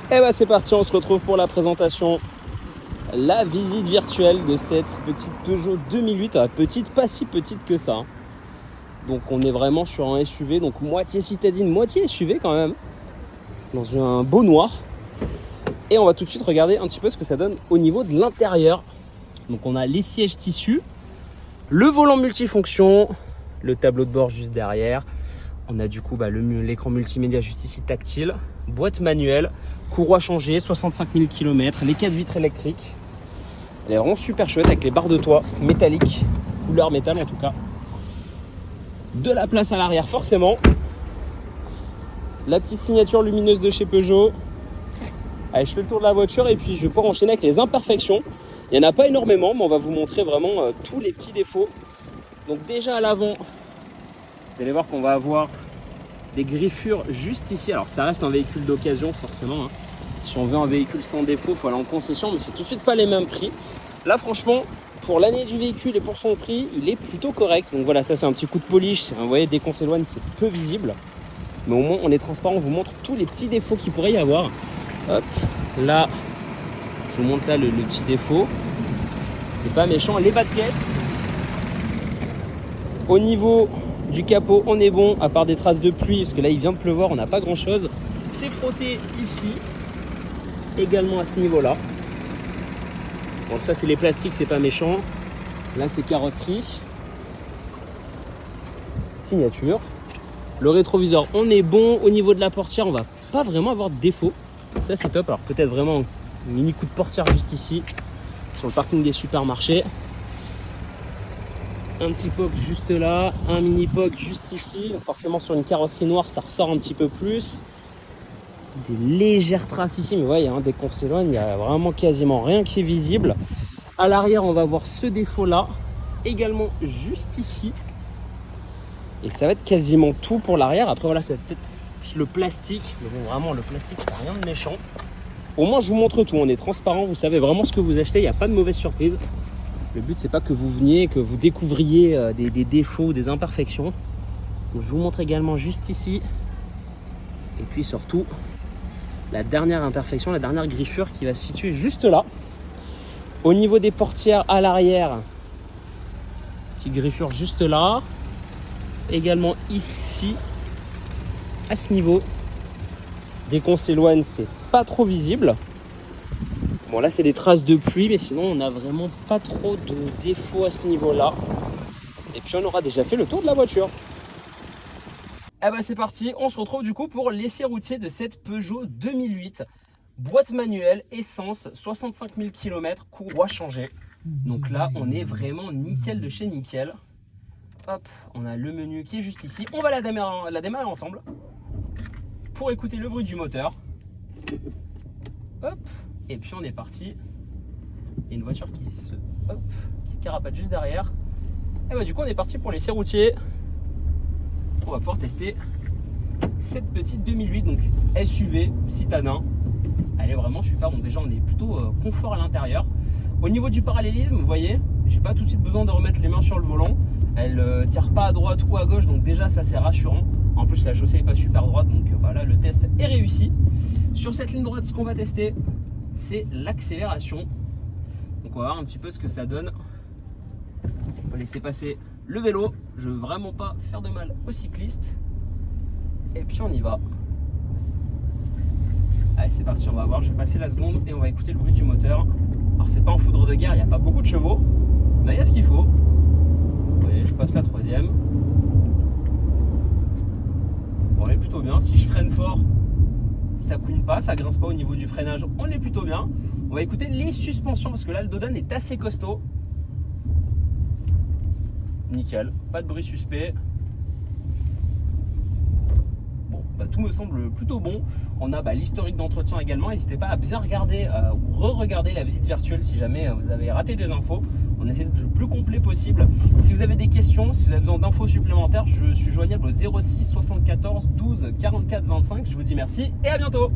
Et bah c'est parti, on se retrouve pour la présentation, la visite virtuelle de cette petite Peugeot 2008. Ah, petite, pas si petite que ça. Donc on est vraiment sur un SUV, donc moitié citadine, moitié SUV quand même, dans un beau noir. Et on va tout de suite regarder un petit peu ce que ça donne au niveau de l'intérieur. Donc on a les sièges tissus, le volant multifonction, le tableau de bord juste derrière. On a du coup l'écran multimédia juste ici tactile, boîte manuelle, courroie changée, 65 000 km, les 4 vitres électriques. Elle est vraiment super chouette avec les barres de toit métalliques, couleur métal en tout cas. De la place à l'arrière forcément. La petite signature lumineuse de chez Peugeot. Allez, je fais le tour de la voiture et puis je vais pouvoir enchaîner avec les imperfections. Il n'y en a pas énormément, mais on va vous montrer vraiment tous les petits défauts. Donc déjà à l'avant, vous allez voir qu'on va avoir des griffures juste ici. Alors ça reste un véhicule d'occasion forcément. Hein. Si on veut un véhicule sans défaut, il faut aller en concession, mais c'est tout de suite pas les mêmes prix. Là franchement, pour l'année du véhicule et pour son prix, il est plutôt correct. Donc voilà, ça c'est un petit coup de polish. Vous voyez, dès qu'on s'éloigne, c'est peu visible. Mais au moins on est transparent, on vous montre tous les petits défauts qu'il pourrait y avoir. Hop, là, je vous montre là le petit défaut. C'est pas méchant, les bas de pièces. Au niveau du capot, on est bon, à part des traces de pluie, parce que là il vient de pleuvoir, on n'a pas grand chose. C'est frotté ici, également à ce niveau-là. Bon, ça c'est les plastiques, c'est pas méchant. Là c'est carrosserie. Signature. Le rétroviseur, on est bon. Au niveau de la portière, on va pas vraiment avoir de défaut. Ça c'est top. Alors peut-être vraiment un mini coup de portière juste ici, sur le parking des supermarchés. Un petit POC juste là, un mini POC juste ici. Forcément sur une carrosserie noire ça ressort un petit peu plus. Des légères traces ici, mais vous voyez, hein, dès qu'on s'éloigne, il n'y a vraiment quasiment rien qui est visible. À l'arrière, on va voir ce défaut-là, également juste ici. Et ça va être quasiment tout pour l'arrière. Après voilà, c'est peut-être plus le plastique. Mais bon, vraiment, le plastique, c'est rien de méchant. Au moins, je vous montre tout. On est transparent, vous savez vraiment ce que vous achetez. Il n'y a pas de mauvaise surprise. Le but, c'est pas que vous veniez, que vous découvriez des défauts, des imperfections. Donc, je vous montre également juste ici. Et puis surtout, la dernière imperfection, la dernière griffure qui va se situer juste là. Au niveau des portières à l'arrière, petite griffure juste là. Également ici, à ce niveau. Dès qu'on s'éloigne, c'est pas trop visible. Bon là c'est des traces de pluie, mais sinon on n'a vraiment pas trop de défauts à ce niveau-là. Et puis on aura déjà fait le tour de la voiture. Eh ben c'est parti, on se retrouve du coup pour l'essai routier de cette Peugeot 2008. Boîte manuelle, essence, 65 000 km, courroie changée. Donc là on est vraiment nickel de chez nickel. Hop, on a le menu qui est juste ici. On va la démarrer ensemble pour écouter le bruit du moteur. Hop. Et puis on est parti. Il y a une voiture qui se carapate juste derrière. Et bah du coup on est parti pour l'essai routier. On va pouvoir tester cette petite 2008, donc SUV citadin. Elle est vraiment super. Donc déjà on est plutôt confort à l'intérieur. Au niveau du parallélisme, vous voyez, j'ai pas tout de suite besoin de remettre les mains sur le volant. Elle tire pas à droite ou à gauche, donc déjà ça c'est rassurant. En plus la chaussée est pas super droite, donc voilà, le test est réussi. Sur cette ligne droite, ce qu'on va tester, c'est l'accélération. Donc on va voir un petit peu ce que ça donne. On va laisser passer le vélo. Je veux vraiment pas faire de mal aux cyclistes. Et puis on y va. Allez c'est parti, on va voir. Je vais passer la seconde et on va écouter le bruit du moteur. Alors c'est pas en foudre de guerre, il n'y a pas beaucoup de chevaux, mais il y a ce qu'il faut. Vous voyez, je passe la troisième. Bon, on est plutôt bien. Si je freine fort, ça couine pas, ça grince pas au niveau du freinage, on est plutôt bien. On va écouter les suspensions parce que là le Dodan est assez costaud. Nickel, pas de bruit suspect. Bon, tout me semble plutôt bon. On a l'historique d'entretien également. N'hésitez pas à bien regarder ou re-regarder la visite virtuelle si jamais vous avez raté des infos. On essaie d'être le plus complet possible. Si vous avez des questions, si vous avez besoin d'infos supplémentaires, je suis joignable au 06 74 12 44 25. Je vous dis merci et à bientôt.